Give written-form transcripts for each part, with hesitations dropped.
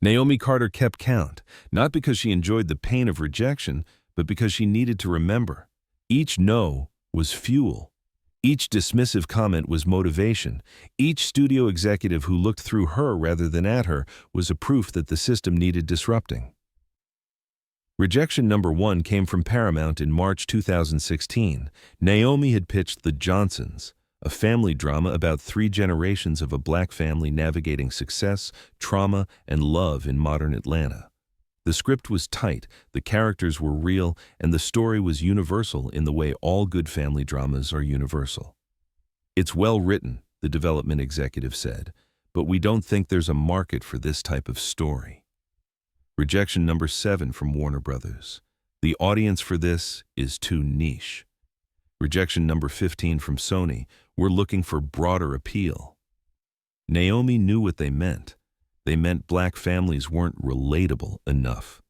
Naomi Carter kept count, not because she enjoyed the pain of rejection, but because she needed to remember. Each no was fuel. Each dismissive comment was motivation. Each studio executive who looked through her rather than at her was a proof that the system needed disrupting. Rejection number 1 came from Paramount in March 2016. Naomi had pitched The Johnsons, a family drama about 3 generations of a black family navigating success, trauma, and love in modern Atlanta. The script was tight, the characters were real, and the story was universal in the way all good family dramas are universal. "It's well written," the development executive said, "but we don't think there's a market for this type of story." Rejection number 7 from Warner Brothers. "The audience for this is too niche." Rejection number 15 from Sony. "We're looking for broader appeal." Naomi knew what they meant. They meant black families weren't relatable enough.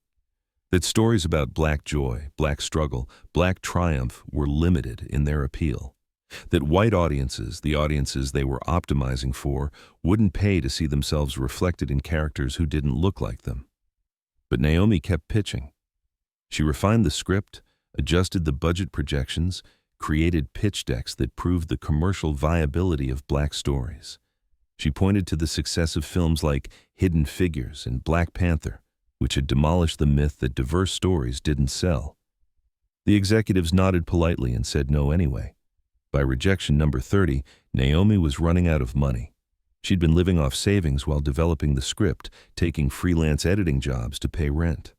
That stories about black joy, black struggle, black triumph were limited in their appeal. That white audiences, the audiences they were optimizing for, wouldn't pay to see themselves reflected in characters who didn't look like them. But Naomi kept pitching. She refined the script, adjusted the budget projections, created pitch decks that proved the commercial viability of black stories. She pointed to the success of films like Hidden Figures and Black Panther, which had demolished the myth that diverse stories didn't sell. The executives nodded politely and said no anyway. By rejection number 30, Naomi was running out of money. She'd been living off savings while developing the script, taking freelance editing jobs to pay rent.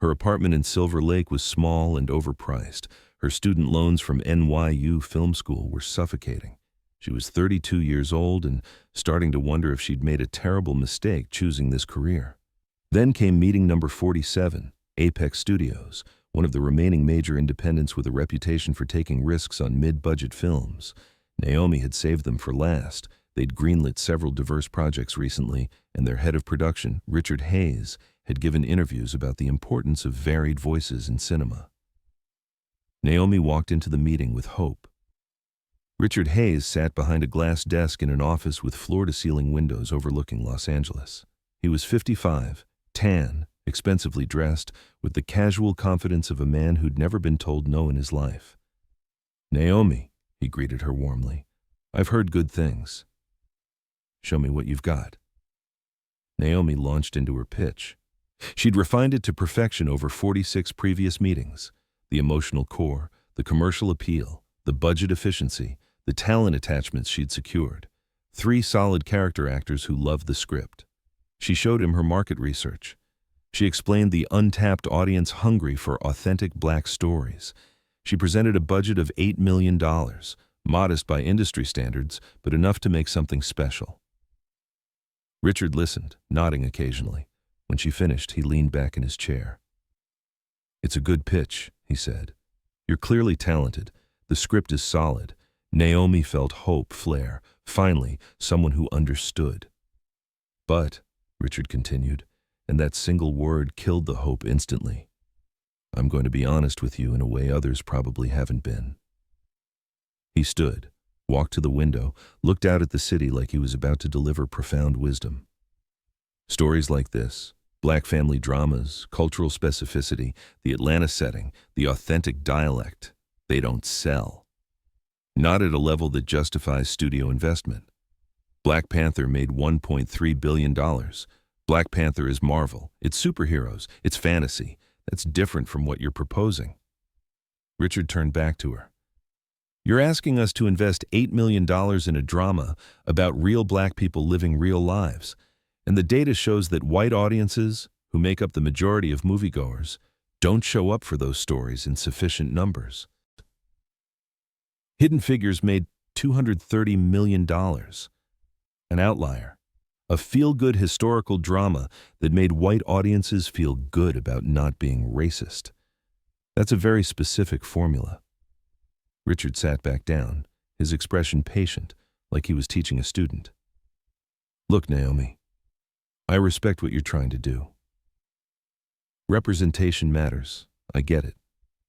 Her apartment in Silver Lake was small and overpriced. Her student loans from NYU Film School were suffocating. She was 32 years old and starting to wonder if she'd made a terrible mistake choosing this career. Then came meeting number 47, Apex Studios, one of the remaining major independents with a reputation for taking risks on mid-budget films. Naomi had saved them for last. They'd greenlit several diverse projects recently, and their head of production, Richard Hayes, had given interviews about the importance of varied voices in cinema. Naomi walked into the meeting with hope. Richard Hayes sat behind a glass desk in an office with floor-to-ceiling windows overlooking Los Angeles. He was 55, tan, expensively dressed, with the casual confidence of a man who'd never been told no in his life. "Naomi," he greeted her warmly, "I've heard good things. Show me what you've got." Naomi launched into her pitch. She'd refined it to perfection over 46 previous meetings. The emotional core, the commercial appeal, the budget efficiency, the talent attachments she'd secured. 3 solid character actors who loved the script. She showed him her market research. She explained the untapped audience hungry for authentic black stories. She presented a budget of $8 million, modest by industry standards, but enough to make something special. Richard listened, nodding occasionally. When she finished, he leaned back in his chair. "It's a good pitch," he said. "You're clearly talented. The script is solid." Naomi felt hope flare. Finally, someone who understood. "But," Richard continued, and that single word killed the hope instantly, "I'm going to be honest with you in a way others probably haven't been." He stood, walked to the window, looked out at the city like he was about to deliver profound wisdom. Stories like this, black family dramas, cultural specificity, the Atlanta setting, the authentic dialect, they don't sell. Not at a level that justifies studio investment. Black Panther made $1.3 billion. Black Panther is Marvel. It's superheroes. It's fantasy. That's different from what you're proposing. Richard turned back to her. "You're asking us to invest $8 million in a drama about real black people living real lives, and the data shows that white audiences, who make up the majority of moviegoers, don't show up for those stories in sufficient numbers." Hidden Figures made $230 million. An outlier. A feel-good historical drama that made white audiences feel good about not being racist. That's a very specific formula. Richard sat back down, his expression patient, like he was teaching a student. "Look, Naomi, I respect what you're trying to do. Representation matters, I get it.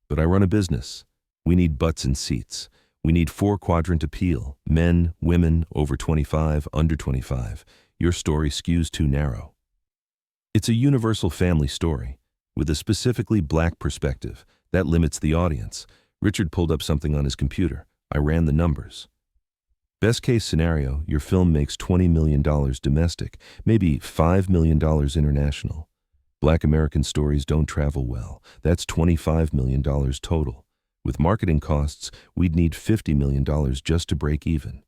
But I run a business. We need butts in seats. We need 4-quadrant appeal, men, women, over 25, under 25. Your story skews too narrow." It's a universal family story, with a specifically black perspective. That limits the audience. Richard pulled up something on his computer. I ran the numbers. Best case scenario, your film makes $20 million domestic, maybe $5 million international. Black American stories don't travel well. That's $25 million total. With marketing costs, we'd need $50 million just to break even.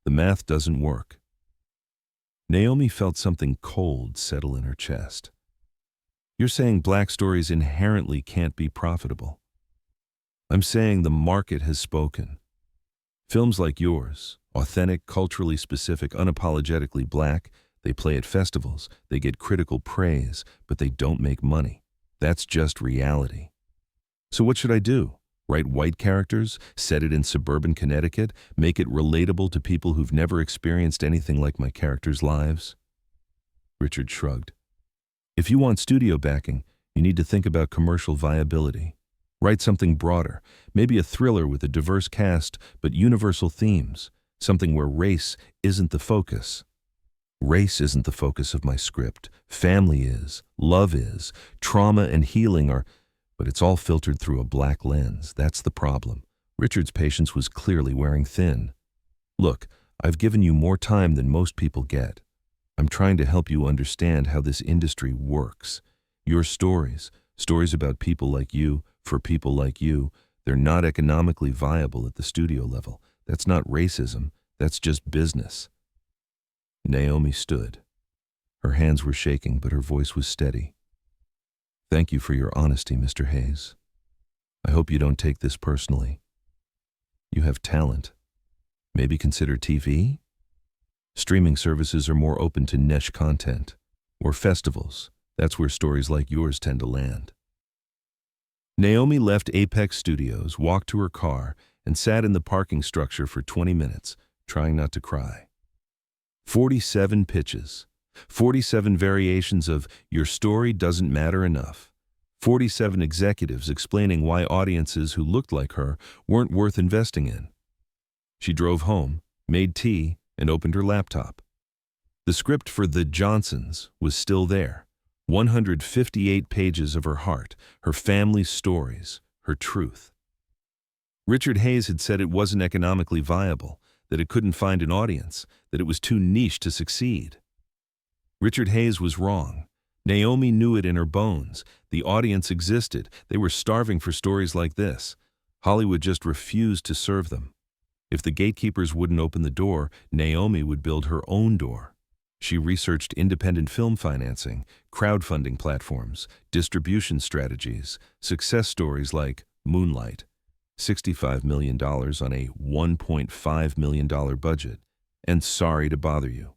The math doesn't work. Naomi felt something cold settle in her chest. You're saying black stories inherently can't be profitable. I'm saying the market has spoken. Films like yours, authentic, culturally specific, unapologetically black, they play at festivals, they get critical praise, but they don't make money. That's just reality. So what should I do? Write white characters, set it in suburban Connecticut, make it relatable to people who've never experienced anything like my characters' lives? Richard shrugged. If you want studio backing, you need to think about commercial viability. Write something broader, maybe a thriller with a diverse cast but universal themes, something where race isn't the focus. Race isn't the focus of my script. Family is, love is, trauma and healing are, but it's all filtered through a black lens. That's the problem. Richard's patience was clearly wearing thin. Look, I've given you more time than most people get. I'm trying to help you understand how this industry works. Your stories about people like you, for people like you, they're not economically viable at the studio level. That's not racism, that's just business. Naomi stood. Her hands were shaking, but her voice was steady. Thank you for your honesty, Mr. Hayes. I hope you don't take this personally. You have talent. Maybe consider TV? Streaming services are more open to niche content. Or festivals. That's where stories like yours tend to land. Naomi left Apex Studios, walked to her car, and sat in the parking structure for 20 minutes, trying not to cry. 47 pitches. 47 variations of "your story doesn't matter enough." 47 executives explaining why audiences who looked like her weren't worth investing in. She drove home, made tea, and opened her laptop. The script for The Johnsons was still there. 158 pages of her heart, her family's stories, her truth. Richard Hayes had said it wasn't economically viable, that it couldn't find an audience, that it was too niche to succeed. Richard Hayes was wrong. Naomi knew it in her bones. The audience existed. They were starving for stories like this. Hollywood just refused to serve them. If the gatekeepers wouldn't open the door, Naomi would build her own door. She researched independent film financing, crowdfunding platforms, distribution strategies, success stories like Moonlight, $65 million on a $1.5 million budget, and Sorry to Bother You,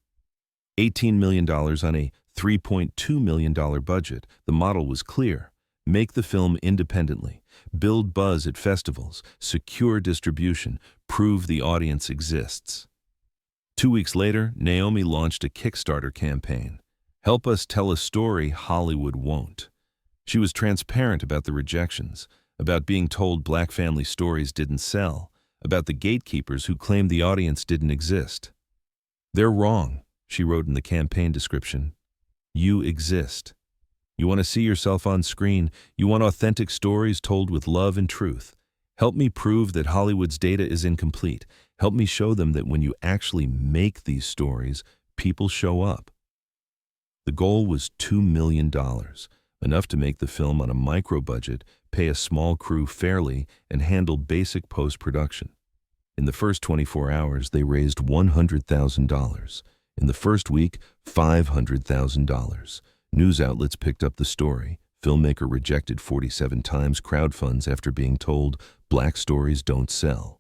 $18 million on a $3.2 million budget. The model was clear. Make the film independently. Build buzz at festivals. Secure distribution. Prove the audience exists. 2 weeks later, Naomi launched a Kickstarter campaign. Help us tell a story Hollywood won't. She was transparent about the rejections, about being told black family stories didn't sell, about the gatekeepers who claimed the audience didn't exist. They're wrong, she wrote in the campaign description. You exist. You want to see yourself on screen. You want authentic stories told with love and truth. Help me prove that Hollywood's data is incomplete. Help me show them that when you actually make these stories, people show up. The goal was $2 million, enough to make the film on a micro budget, pay a small crew fairly, and handle basic post-production. In the first 24 hours, they raised $100,000. In the first week, $500,000. News outlets picked up the story. Filmmaker rejected 47 times crowdfunds after being told black stories don't sell.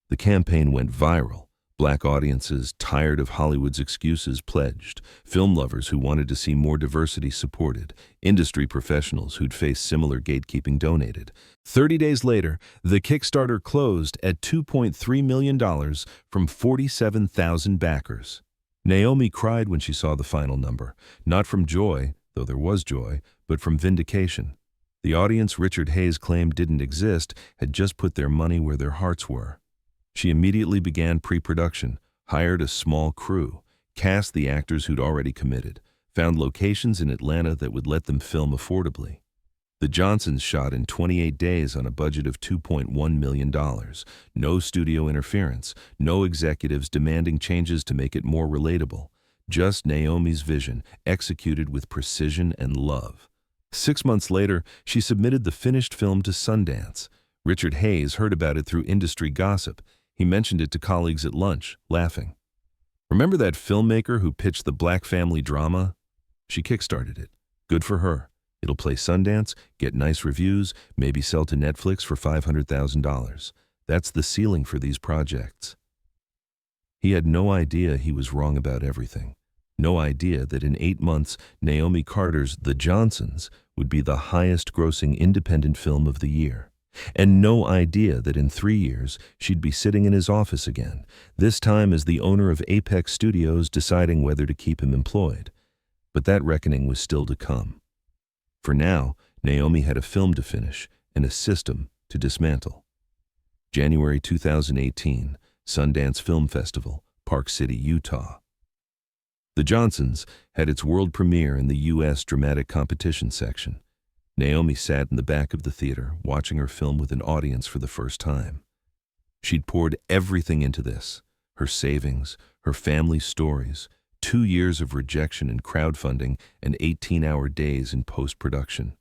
The campaign went viral. Black audiences, tired of Hollywood's excuses, pledged. Film lovers who wanted to see more diversity supported. Industry professionals who'd faced similar gatekeeping donated. 30 days later, the Kickstarter closed at $2.3 million from 47,000 backers. Naomi cried when she saw the final number, not from joy, though there was joy, but from vindication. The audience Richard Hayes claimed didn't exist had just put their money where their hearts were. She immediately began pre-production, hired a small crew, cast the actors who'd already committed, found locations in Atlanta that would let them film affordably. The Johnsons shot in 28 days on a budget of $2.1 million. No studio interference, no executives demanding changes to make it more relatable. Just Naomi's vision, executed with precision and love. 6 months later, she submitted the finished film to Sundance. Richard Hayes heard about it through industry gossip. He mentioned it to colleagues at lunch, laughing. "Remember that filmmaker who pitched the Black family drama? She kickstarted it. Good for her. It'll play Sundance, get nice reviews, maybe sell to Netflix for $500,000. That's the ceiling for these projects." He had no idea he was wrong about everything. No idea that in 8 months, Naomi Carter's The Johnsons would be the highest-grossing independent film of the year. And no idea that in 3 years, she'd be sitting in his office again, this time as the owner of Apex Studios deciding whether to keep him employed. But that reckoning was still to come. For now, Naomi had a film to finish and a system to dismantle. January 2018, Sundance Film Festival, Park City, Utah. The Johnsons had its world premiere in the U.S. Dramatic Competition section. Naomi sat in the back of the theater, watching her film with an audience for the first time. She'd poured everything into this, her savings, her family's stories, 2 years of rejection and crowdfunding, and 18-hour days in post-production.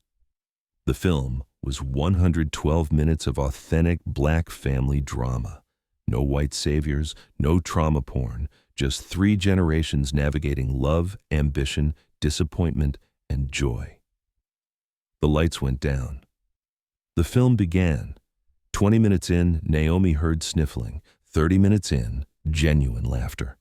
The film was 112 minutes of authentic Black family drama. No white saviors, no trauma porn, just 3 generations navigating love, ambition, disappointment, and joy. The lights went down. The film began. 20 minutes in, Naomi heard sniffling. 30 minutes in, genuine laughter.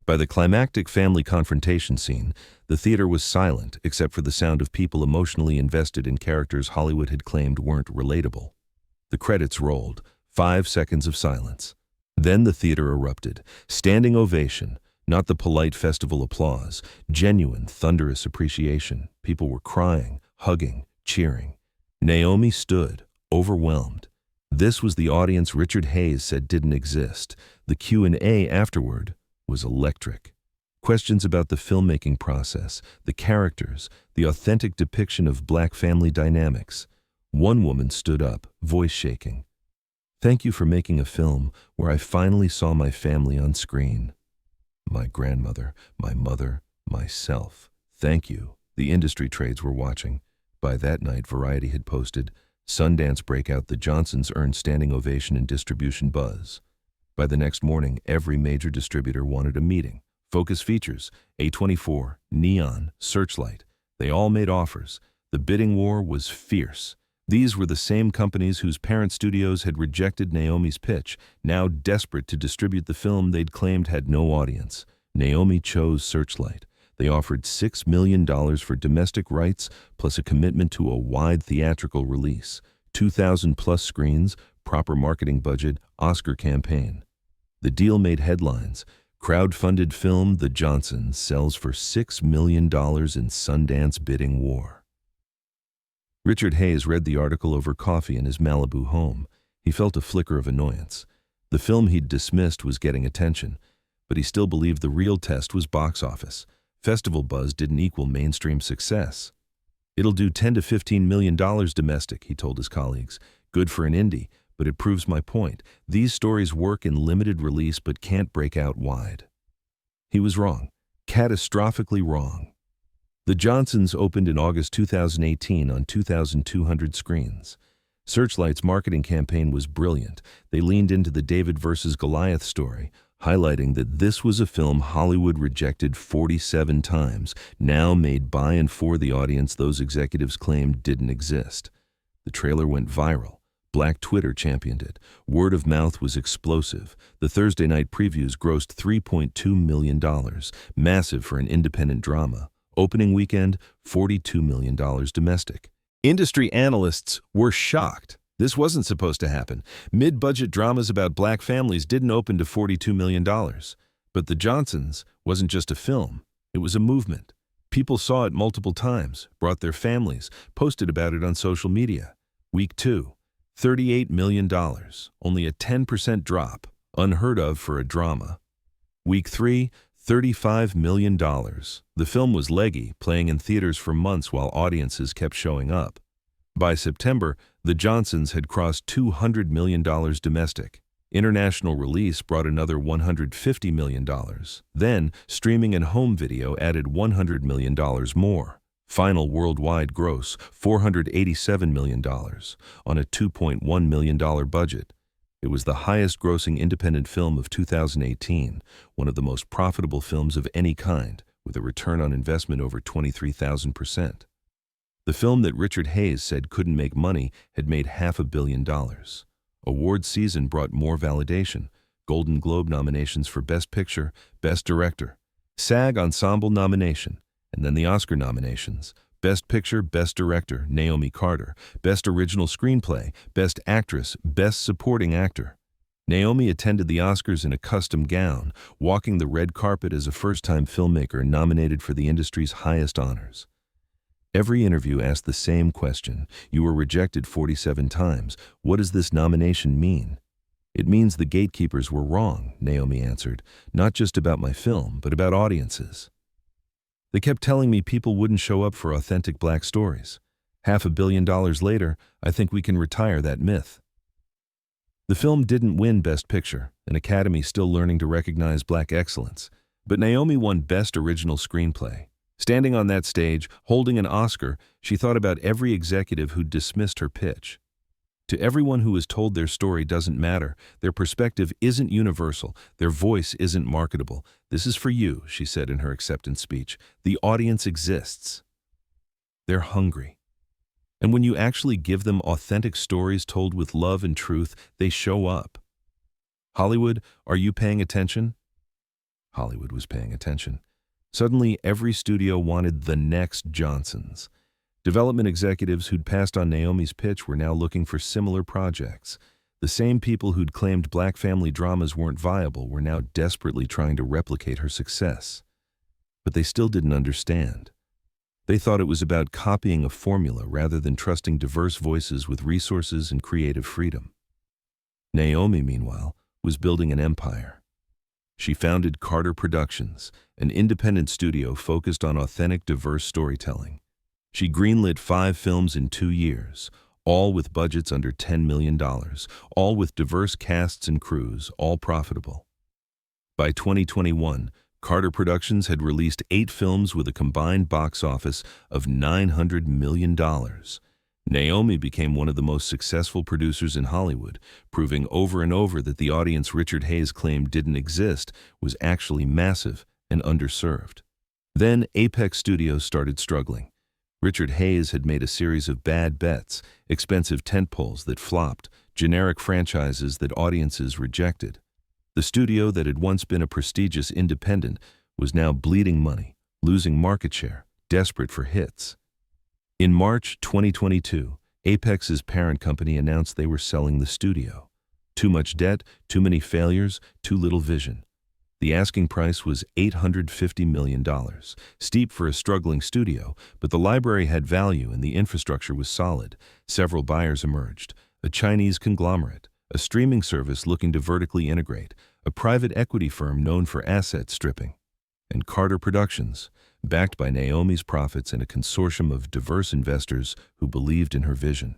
By the climactic family confrontation scene, the theater was silent except for the sound of people emotionally invested in characters Hollywood had claimed weren't relatable. The credits rolled. 5 seconds of silence. Then the theater erupted. Standing ovation, not the polite festival applause, genuine, thunderous appreciation. People were crying, hugging, cheering. Naomi stood, overwhelmed. This was the audience Richard Hayes said didn't exist. The Q&A afterward was electric. Questions about the filmmaking process, the characters, the authentic depiction of Black family dynamics. One woman stood up, voice shaking. "Thank you for making a film where I finally saw my family on screen. My grandmother, my mother, myself. Thank you." The industry trades were watching. By that night, Variety had posted, "Sundance breakout, the Johnsons earned standing ovation and distribution buzz." By the next morning, every major distributor wanted a meeting. Focus Features, A24, Neon, Searchlight. They all made offers. The bidding war was fierce. These were the same companies whose parent studios had rejected Naomi's pitch, now desperate to distribute the film they'd claimed had no audience. Naomi chose Searchlight. They offered $6 million for domestic rights, plus a commitment to a wide theatrical release, 2,000-plus screens, proper marketing budget, Oscar campaign. The deal made headlines. Crowd-funded film The Johnsons sells for $6 million in Sundance bidding war. Richard Hayes read the article over coffee in his Malibu home. He felt a flicker of annoyance. The film he'd dismissed was getting attention, but he still believed the real test was box office. Festival buzz didn't equal mainstream success. "It'll do $10 to $15 million domestic," he told his colleagues. "Good for an indie, but it proves my point. These stories work in limited release but can't break out wide." He was wrong. Catastrophically wrong. The Johnsons opened in August 2018 on 2,200 screens. Searchlight's marketing campaign was brilliant. They leaned into the David versus Goliath story, highlighting that this was a film Hollywood rejected 47 times, now made by and for the audience those executives claimed didn't exist. The trailer went viral. Black Twitter championed it. Word of mouth was explosive. The Thursday night previews grossed $3.2 million, massive for an independent drama. Opening weekend, $42 million domestic. Industry analysts were shocked. This wasn't supposed to happen. Mid-budget dramas about Black families didn't open to $42 million. But The Johnsons wasn't just a film. It was a movement. People saw it multiple times, brought their families, posted about it on social media. Week 2, $38 million, only a 10% drop, unheard of for a drama. Week 3, $35 million. The film was leggy, playing in theaters for months while audiences kept showing up. By September, the Johnsons had crossed $200 million domestic. International release brought another $150 million. Then, streaming and home video added $100 million more. Final worldwide gross, $487 million, on a $2.1 million budget. It was the highest-grossing independent film of 2018, one of the most profitable films of any kind, with a return on investment over 23,000%. The film that Richard Hayes said couldn't make money had made $500 million. Award season brought more validation, Golden Globe nominations for Best Picture, Best Director, SAG Ensemble nomination, and then the Oscar nominations. Best Picture, Best Director, Naomi Carter. Best Original Screenplay, Best Actress, Best Supporting Actor. Naomi attended the Oscars in a custom gown, walking the red carpet as a first-time filmmaker nominated for the industry's highest honors. Every interview asked the same question. You were rejected 47 times. What does this nomination mean? It means the gatekeepers were wrong, Naomi answered. Not just about my film, but about audiences. They kept telling me people wouldn't show up for authentic black stories. $500 million later, I think we can retire that myth. The film didn't win Best Picture, an Academy still learning to recognize black excellence. But Naomi won Best Original Screenplay. Standing on that stage, holding an Oscar, she thought about every executive who'd dismissed her pitch. To everyone who was told their story doesn't matter, their perspective isn't universal, their voice isn't marketable. This is for you, she said in her acceptance speech. The audience exists. They're hungry. And when you actually give them authentic stories told with love and truth, they show up. Hollywood, are you paying attention? Hollywood was paying attention. Suddenly, every studio wanted the next Johnsons. Development executives who'd passed on Naomi's pitch were now looking for similar projects. The same people who'd claimed black family dramas weren't viable were now desperately trying to replicate her success. But they still didn't understand. They thought it was about copying a formula rather than trusting diverse voices with resources and creative freedom. Naomi, meanwhile, was building an empire. She founded Carter Productions, an independent studio focused on authentic, diverse storytelling. She greenlit 5 films in 2 years, all with budgets under $10 million, all with diverse casts and crews, all profitable. By 2021, Carter Productions had released 8 films with a combined box office of $900 million. Naomi became one of the most successful producers in Hollywood, proving over and over that the audience Richard Hayes claimed didn't exist was actually massive and underserved. Then Apex Studios started struggling. Richard Hayes had made a series of bad bets, expensive tentpoles that flopped, generic franchises that audiences rejected. The studio that had once been a prestigious independent was now bleeding money, losing market share, desperate for hits. In March 2022, Apex's parent company announced they were selling the studio. Too much debt, too many failures, too little vision. The asking price was $850 million, steep for a struggling studio, but the library had value and the infrastructure was solid. Several buyers emerged: a Chinese conglomerate, a streaming service looking to vertically integrate, a private equity firm known for asset stripping, and Carter Productions, backed by Naomi's profits and a consortium of diverse investors who believed in her vision.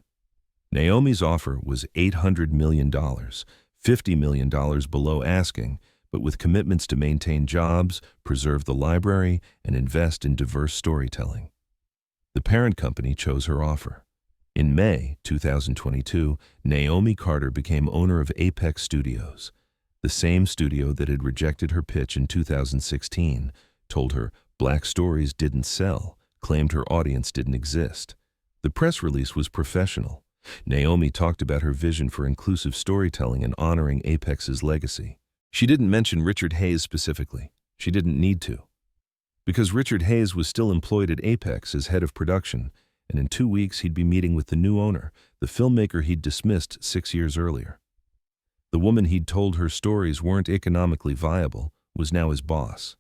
Naomi's offer was $800 million, $50 million below asking, but with commitments to maintain jobs, preserve the library, and invest in diverse storytelling. The parent company chose her offer. In May 2022, Naomi Carter became owner of Apex Studios. The same studio that had rejected her pitch in 2016, told her black stories didn't sell, claimed her audience didn't exist. The press release was professional. Naomi talked about her vision for inclusive storytelling and honoring Apex's legacy. She didn't mention Richard Hayes specifically. She didn't need to. Because Richard Hayes was still employed at Apex as head of production, and in 2 weeks he'd be meeting with the new owner, the filmmaker he'd dismissed 6 years earlier. The woman he'd told her stories weren't economically viable was now his boss,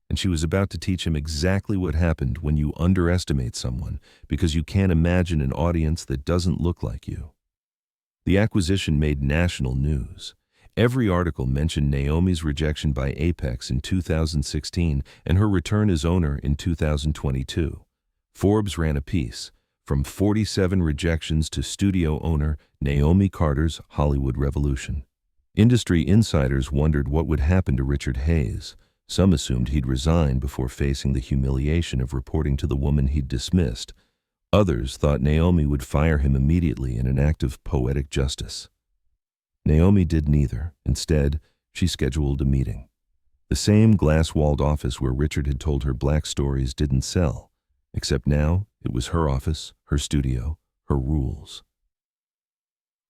and she was about to teach him exactly what happened when you underestimate someone because you can't imagine an audience that doesn't look like you. The acquisition made national news. Every article mentioned Naomi's rejection by Apex in 2016 and her return as owner in 2022. Forbes ran a piece, From 47 Rejections to Studio Owner, Naomi Carter's Hollywood Revolution. Industry insiders wondered what would happen to Richard Hayes. Some assumed he'd resign before facing the humiliation of reporting to the woman he'd dismissed. Others thought Naomi would fire him immediately in an act of poetic justice. Naomi did neither. Instead, she scheduled a meeting. The same glass-walled office where Richard had told her black stories didn't sell, except now it was her office, her studio, her rules.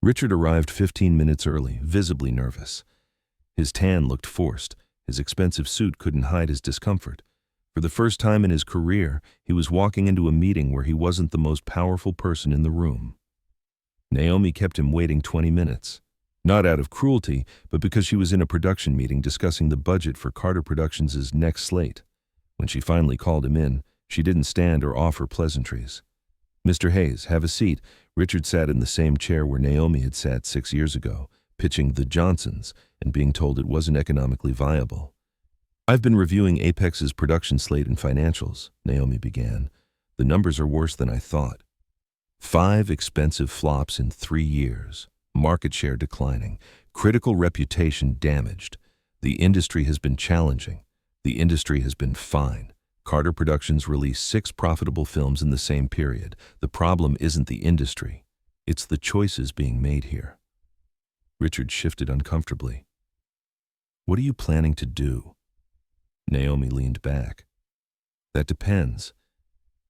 Richard arrived 15 minutes early, visibly nervous. His tan looked forced. His expensive suit couldn't hide his discomfort. For the first time in his career, he was walking into a meeting where he wasn't the most powerful person in the room. Naomi kept him waiting 20 minutes. Not out of cruelty, but because she was in a production meeting discussing the budget for Carter Productions' next slate. When she finally called him in, she didn't stand or offer pleasantries. "Mr. Hayes, have a seat." Richard sat in the same chair where Naomi had sat 6 years ago, pitching The Johnsons and being told it wasn't economically viable. "I've been reviewing Apex's production slate and financials," Naomi began. "The numbers are worse than I thought. 5 expensive flops in 3 years, market share declining, critical reputation damaged. The industry has been challenging. The industry has been fine. Carter Productions released 6 profitable films in the same period. The problem isn't the industry. It's the choices being made here." Richard shifted uncomfortably. "What are you planning to do?" Naomi leaned back. "That depends.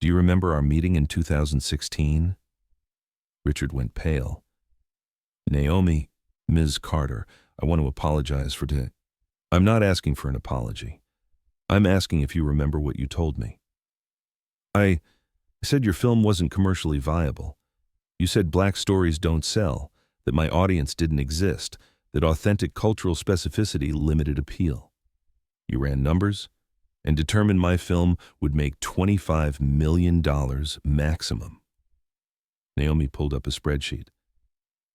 Do you remember our meeting in 2016? Richard went pale. "Naomi, Ms. Carter, I want to apologize for today." "I'm not asking for an apology. I'm asking if you remember what you told me." I said your film wasn't commercially viable. You said black stories don't sell, that my audience didn't exist, that authentic cultural specificity limited appeal. You ran numbers and determined my film would make $25 million maximum." Naomi pulled up a spreadsheet.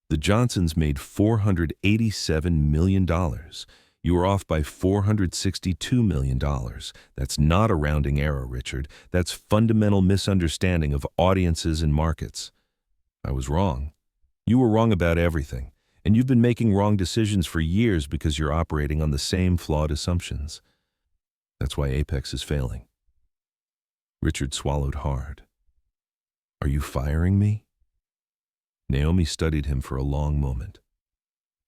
"The Johnsons made $487 million. You were off by $462 million. That's not a rounding error, Richard. That's fundamental misunderstanding of audiences and markets. I was wrong. You were wrong about everything, and you've been making wrong decisions for years because you're operating on the same flawed assumptions. That's why Apex is failing." Richard swallowed hard. "Are you firing me?" Naomi studied him for a long moment.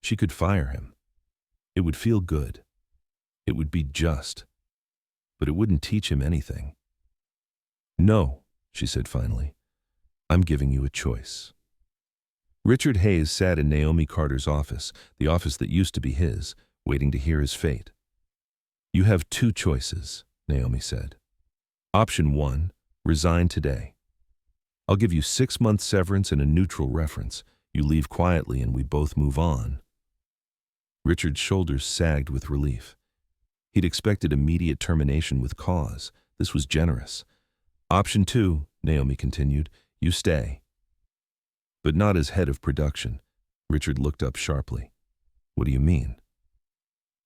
She could fire him. It would feel good. It would be just. But it wouldn't teach him anything. "No," she said finally. "I'm giving you a choice." Richard Hayes sat in Naomi Carter's office, the office that used to be his, waiting to hear his fate. "You have 2 choices," Naomi said. "Option 1, resign today. I'll give you 6 months severance and a neutral reference. You leave quietly and we both move on." Richard's shoulders sagged with relief. He'd expected immediate termination with cause. This was generous. "Option 2, Naomi continued, "you stay. But not as head of production." Richard looked up sharply. "What do you mean?"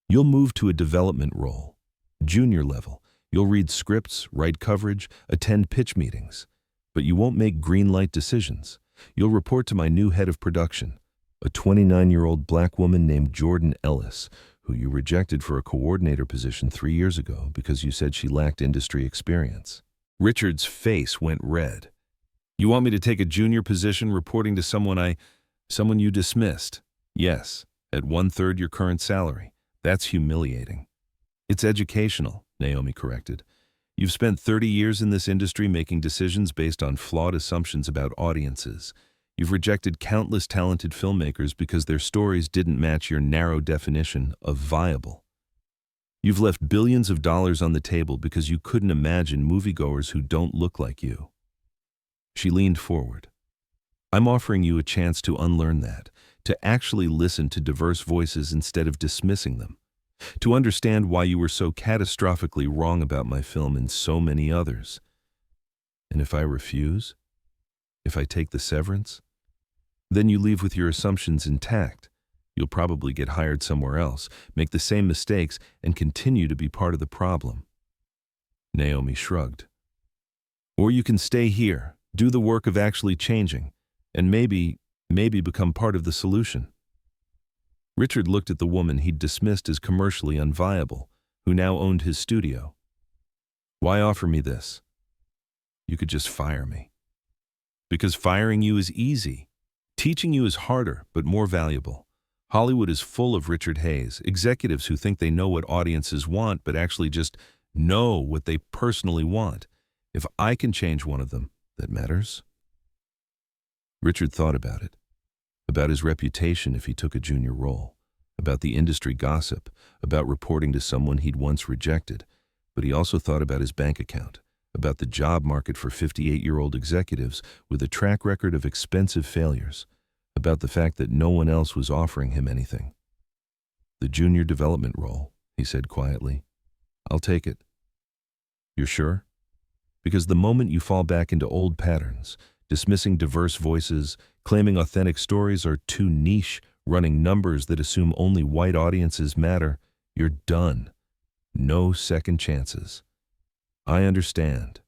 "You'll move to a development role, junior level. You'll read scripts, write coverage, attend pitch meetings. But you won't make green light decisions. You'll report to my new head of production, a 29-year-old black woman named Jordan Ellis, who you rejected for a coordinator position 3 years ago because you said she lacked industry experience." Richard's face went red. "You want me to take a junior position reporting to someone you dismissed?" "Yes, at 1/3 your current salary. That's humiliating." "It's educational," Naomi corrected. "You've spent 30 years in this industry making decisions based on flawed assumptions about audiences. You've rejected countless talented filmmakers because their stories didn't match your narrow definition of viable. You've left billions of dollars on the table because you couldn't imagine moviegoers who don't look like you." She leaned forward. "I'm offering you a chance to unlearn that, to actually listen to diverse voices instead of dismissing them, to understand why you were so catastrophically wrong about my film and so many others. And if I refuse, if I take the severance, then you leave with your assumptions intact, You'll probably get hired somewhere else, make the same mistakes, and continue to be part of the problem. Naomi shrugged. Or you can stay here, do the work of actually changing, and maybe become part of the solution. Richard looked at the woman he'd dismissed as commercially unviable, who now owned his studio. Why offer me this? You could just fire me. Because firing you is easy. Teaching you is harder, but more valuable. Hollywood is full of Richard Hayes, executives who think they know what audiences want, but actually just know what they personally want. If I can change one of them, that matters. Richard thought about it. About his reputation if he took a junior role. About the industry gossip. About reporting to someone he'd once rejected. But he also thought about his bank account. About the job market for 58-year-old executives with a track record of expensive failures. About the fact that no one else was offering him anything. The junior development role, he said quietly. I'll take it. You're sure? Because the moment you fall back into old patterns, dismissing diverse voices, claiming authentic stories are too niche, running numbers that assume only white audiences matter, you're done. No second chances. I understand.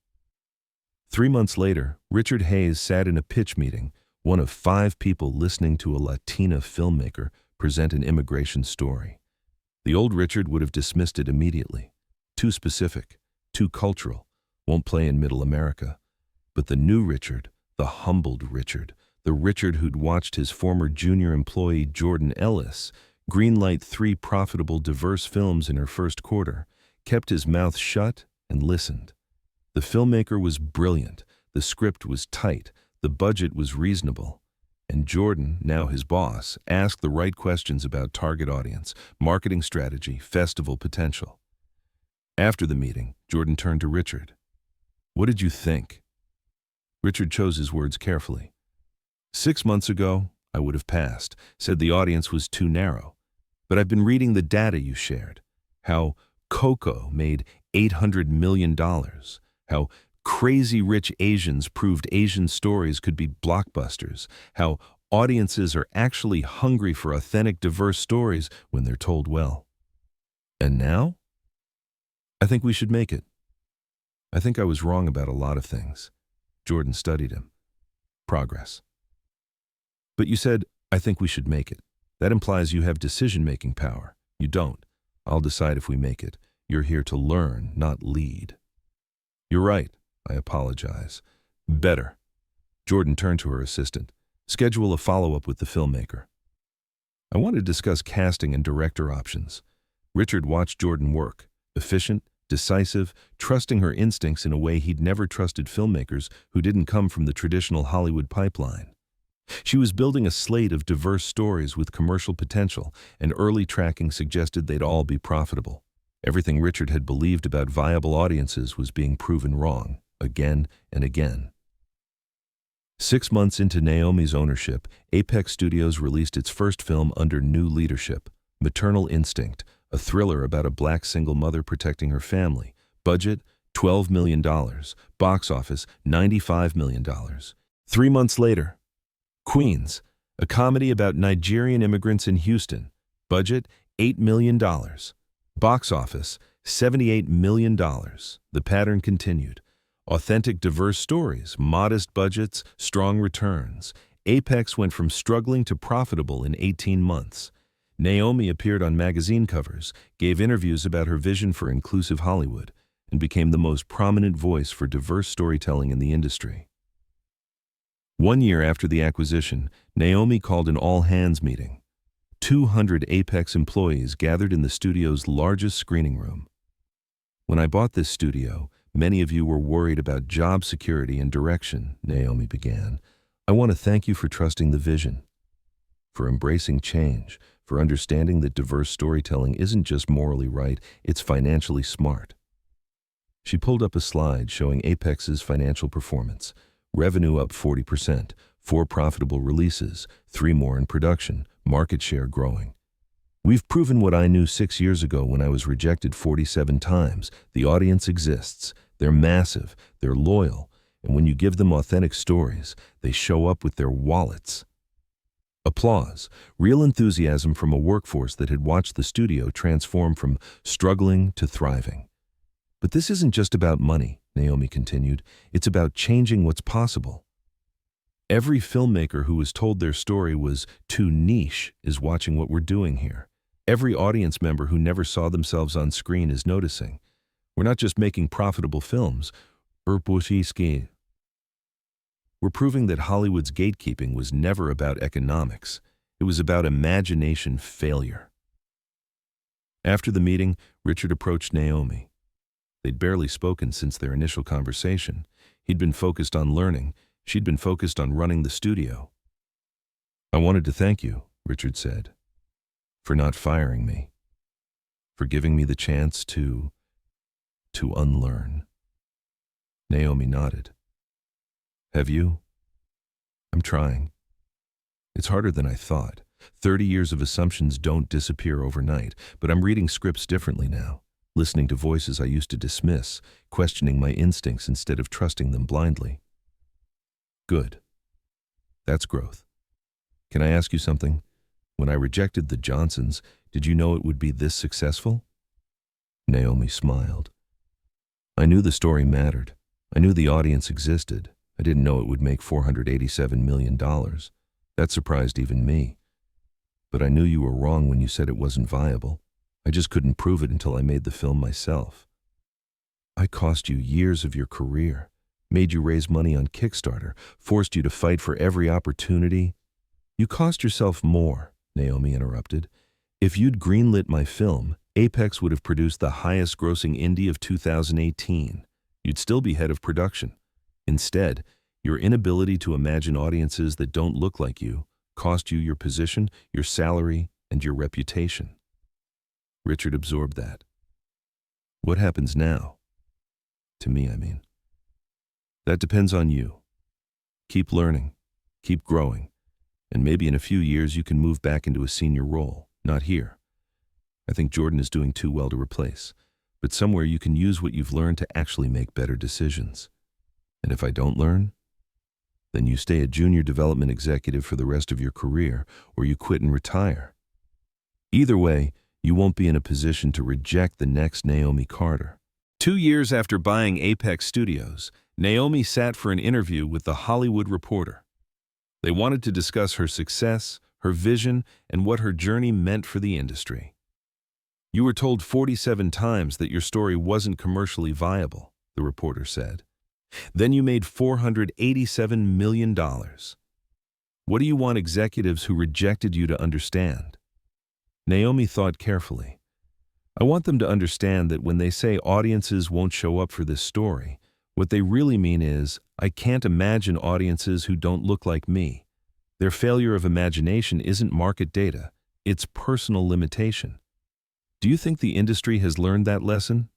3 months later, Richard Hayes sat in a pitch meeting, one of 5 people listening to a Latina filmmaker present an immigration story. The old Richard would have dismissed it immediately. Too specific, too cultural, won't play in Middle America. But the new Richard, the humbled Richard, the Richard who'd watched his former junior employee Jordan Ellis greenlight 3 profitable diverse films in her first quarter, kept his mouth shut and listened. The filmmaker was brilliant, the script was tight, the budget was reasonable. And Jordan, now his boss, asked the right questions about target audience, marketing strategy, festival potential. After the meeting, Jordan turned to Richard. What did you think? Richard chose his words carefully. 6 months ago, I would have passed, said the audience was too narrow. But I've been reading the data you shared. How Coco made $800 million. How Crazy Rich Asians proved Asian stories could be blockbusters. How audiences are actually hungry for authentic, diverse stories when they're told well. And now? I think we should make it. I think I was wrong about a lot of things. Jordan studied him. Progress. But you said, I think we should make it. That implies you have decision-making power. You don't. I'll decide if we make it. You're here to learn, not lead. You're right. I apologize. Better. Jordan turned to her assistant. Schedule a follow-up with the filmmaker. I want to discuss casting and director options. Richard watched Jordan work. Efficient, decisive, trusting her instincts in a way he'd never trusted filmmakers who didn't come from the traditional Hollywood pipeline. She was building a slate of diverse stories with commercial potential, and early tracking suggested they'd all be profitable. Everything Richard had believed about viable audiences was being proven wrong, again and again. 6 months into Naomi's ownership, Apex Studios released its first film under new leadership, Maternal Instinct, a thriller about a black single mother protecting her family. Budget, $12 million. Box office, $95 million. 3 months later, Queens, a comedy about Nigerian immigrants in Houston. Budget, $8 million. Box office, $78 million. The pattern continued. Authentic, diverse stories, modest budgets, strong returns. Apex went from struggling to profitable in 18 months. Naomi appeared on magazine covers, gave interviews about her vision for inclusive Hollywood, and became the most prominent voice for diverse storytelling in the industry. 1 year after the acquisition, Naomi called an all-hands meeting. 200 Apex employees gathered in the studio's largest screening room. When I bought this studio, many of you were worried about job security and direction, Naomi began. I want to thank you for trusting the vision, for embracing change, for understanding that diverse storytelling isn't just morally right, it's financially smart. She pulled up a slide showing Apex's financial performance. Revenue up 40%, 4 profitable releases, 3 more in production, market share growing. We've proven what I knew 6 years ago when I was rejected 47 times. The audience exists. They're massive. They're loyal. And when you give them authentic stories, they show up with their wallets. Applause, real enthusiasm from a workforce that had watched the studio transform from struggling to thriving. But this isn't just about money, Naomi continued. It's about changing what's possible. Every filmmaker who was told their story was too niche is watching what we're doing here. Every audience member who never saw themselves on screen is noticing. We're not just making profitable films. We're proving that Hollywood's gatekeeping was never about economics. It was about imagination failure. After the meeting, Richard approached Naomi. They'd barely spoken since their initial conversation. He'd been focused on learning. She'd been focused on running the studio. "I wanted to thank you," Richard said, "for not firing me, for giving me the chance to unlearn." Naomi nodded. "Have you?" "I'm trying. It's harder than I thought. 30 years of assumptions don't disappear overnight, but I'm reading scripts differently now, listening to voices I used to dismiss, questioning my instincts instead of trusting them blindly." "Good. That's growth. Can I ask you something? When I rejected the Johnsons, did you know it would be this successful?" Naomi smiled. "I knew the story mattered. I knew the audience existed. I didn't know it would make $487 million. That surprised even me. But I knew you were wrong when you said it wasn't viable. I just couldn't prove it until I made the film myself. I cost you years of your career, made you raise money on Kickstarter, forced you to fight for every opportunity." "You cost yourself more," Naomi interrupted. "If you'd greenlit my film, Apex would have produced the highest-grossing indie of 2018. You'd still be head of production. Instead, your inability to imagine audiences that don't look like you cost you your position, your salary, and your reputation." Richard absorbed that. "What happens now? To me, I mean." "That depends on you. Keep learning, keep growing, and maybe in a few years you can move back into a senior role. Not here. I think Jordan is doing too well to replace, but somewhere you can use what you've learned to actually make better decisions. And if I don't learn, then you stay a junior development executive for the rest of your career, or you quit and retire. Either way, you won't be in a position to reject the next Naomi Carter." 2 years after buying Apex Studios, Naomi sat for an interview with The Hollywood Reporter. They wanted to discuss her success, her vision, and what her journey meant for the industry. "You were told 47 times that your story wasn't commercially viable," the reporter said. "Then you made $487 million. What do you want executives who rejected you to understand?" Naomi thought carefully. "I want them to understand that when they say audiences won't show up for this story, what they really mean is, I can't imagine audiences who don't look like me. Their failure of imagination isn't market data, it's personal limitation." Do you think the industry has learned that lesson?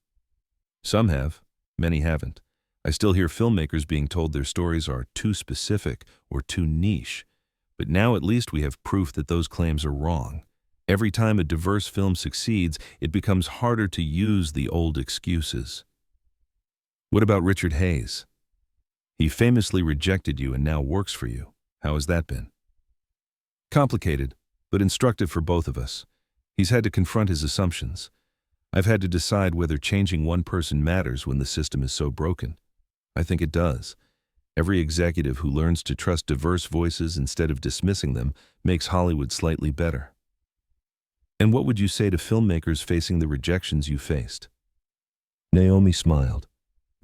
Some have, many haven't. I still hear filmmakers being told their stories are too specific or too niche. But now at least we have proof that those claims are wrong. Every time a diverse film succeeds, it becomes harder to use the old excuses. What about Richard Hayes? He famously rejected you and now works for you. How has that been? Complicated, but instructive for both of us. He's had to confront his assumptions. I've had to decide whether changing one person matters when the system is so broken. I think it does. Every executive who learns to trust diverse voices instead of dismissing them makes Hollywood slightly better. And what would you say to filmmakers facing the rejections you faced? Naomi smiled.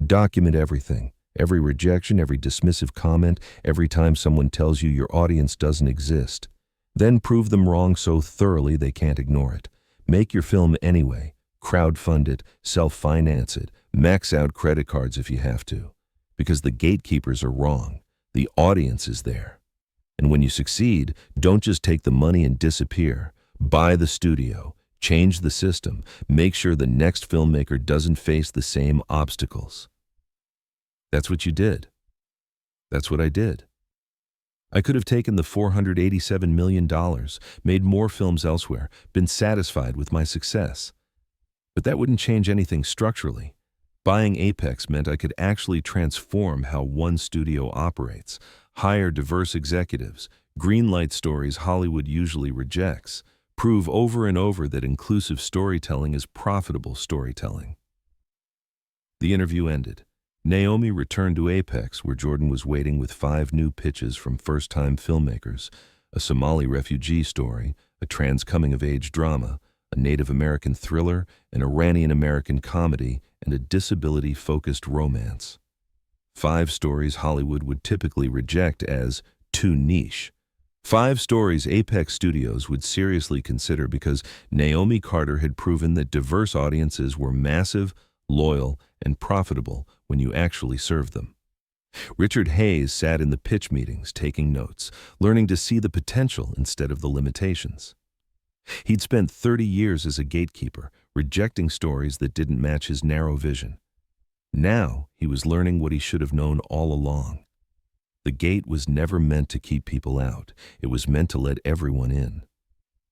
Document everything. Every rejection, every dismissive comment, every time someone tells you your audience doesn't exist. Then prove them wrong so thoroughly they can't ignore it. Make your film anyway. Crowdfund it, self-finance it, max out credit cards if you have to. Because the gatekeepers are wrong. The audience is there. And when you succeed, don't just take the money and disappear. Buy the studio. Change the system. Make sure the next filmmaker doesn't face the same obstacles. That's what you did. That's what I did. I could have taken the $487 million, made more films elsewhere, been satisfied with my success. But that wouldn't change anything structurally. Buying Apex meant I could actually transform how one studio operates, hire diverse executives, Greenlight stories Hollywood usually rejects prove over and over that inclusive storytelling is profitable storytelling. The interview ended. Naomi returned to Apex, where Jordan was waiting with 5 new pitches from first-time filmmakers: a Somali refugee story, a trans coming-of-age drama, a Native American thriller, an Iranian-American comedy, and a disability-focused romance. 5 stories Hollywood would typically reject as too niche. 5 stories Apex Studios would seriously consider because Naomi Carter had proven that diverse audiences were massive, loyal, and profitable when you actually served them. Richard Hayes sat in the pitch meetings, taking notes, learning to see the potential instead of the limitations. He'd spent 30 years as a gatekeeper, rejecting stories that didn't match his narrow vision. Now he was learning what he should have known all along. The gate was never meant to keep people out. It was meant to let everyone in.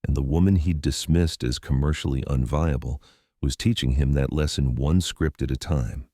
And the woman he'd dismissed as commercially unviable was teaching him that lesson one script at a time.